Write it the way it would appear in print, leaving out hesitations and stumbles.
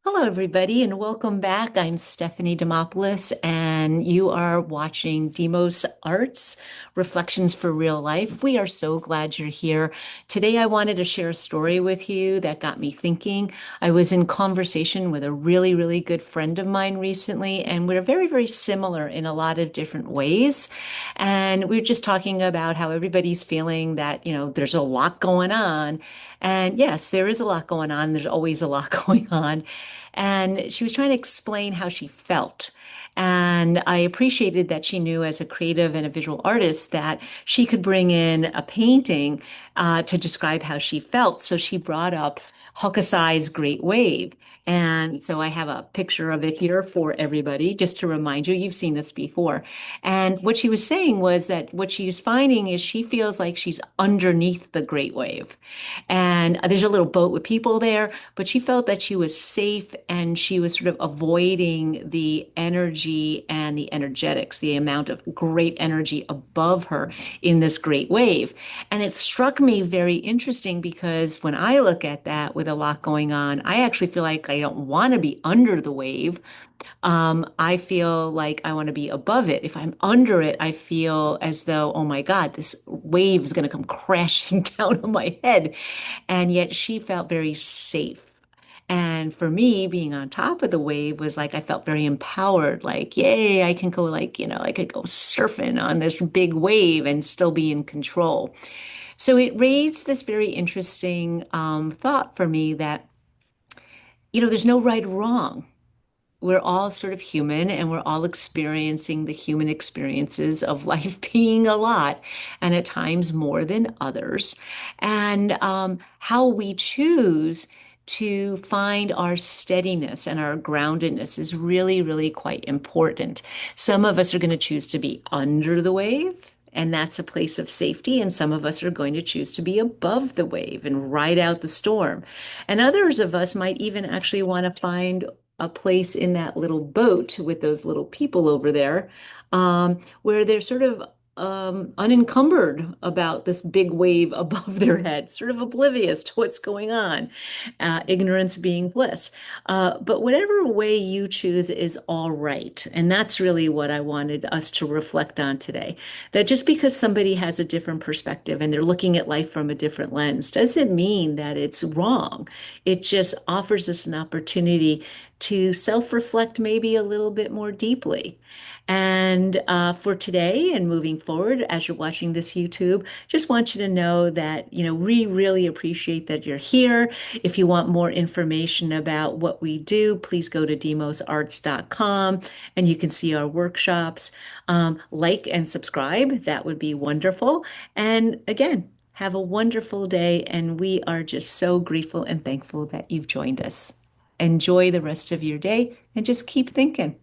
Hello, everybody, and welcome back. I'm Stephanie Dimopoulos, and you are watching Demos Arts Reflections for Real Life. We are so glad you're here. Today, I wanted to share a story with you that got me thinking. I was in conversation with a really, really good friend of mine recently, and we're very, very similar in a lot of different ways. And we were just talking about how everybody's feeling that, there's a lot going on. And yes, there is a lot going on. There's always a lot going on. And she was trying to explain how she felt. And I appreciated that she knew as a creative and a visual artist that she could bring in a painting to describe how she felt. So she brought up Hokusai's Great Wave. And so I have a picture of it here for everybody, just to remind you, you've seen this before. And what she was saying was that what she was finding is she feels like she's underneath the Great Wave. And there's a little boat with people there, but she felt that she was safe and she was sort of avoiding the energy and the energetics, the amount of great energy above her in this great wave. And it struck me very interesting because when I look at that with a lot going on, I actually feel like I don't want to be under the wave. I feel like I want to be above it. If I'm under it, I feel as though, oh my God, this wave is going to come crashing down on my head. And yet she felt very safe. And for me, being on top of the wave was like I felt very empowered, like, yay, I can go like, I could go surfing on this big wave and still be in control. So it raised this very interesting thought for me that, there's no right or wrong. We're all sort of human and we're all experiencing the human experiences of life being a lot and at times more than others. And how we choose to find our steadiness and our groundedness is really, really quite important. Some of us are going to choose to be under the wave. And that's a place of safety. And some of us are going to choose to be above the wave and ride out the storm. And others of us might even actually want to find a place in that little boat with those little people over there, where they're sort of unencumbered about this big wave above their head, sort of oblivious to what's going on, ignorance being bliss. But whatever way you choose is all right. And that's really what I wanted us to reflect on today. That just because somebody has a different perspective and they're looking at life from a different lens doesn't mean that it's wrong. It just offers us an opportunity to self-reflect maybe a little bit more deeply. And for today and moving forward, as you're watching this YouTube, just want you to know that, we really appreciate that you're here. If you want more information about what we do, please go to demosarts.com and you can see our workshops. Like and subscribe. That would be wonderful. And again, have a wonderful day. And we are just so grateful and thankful that you've joined us. Enjoy the rest of your day and just keep thinking.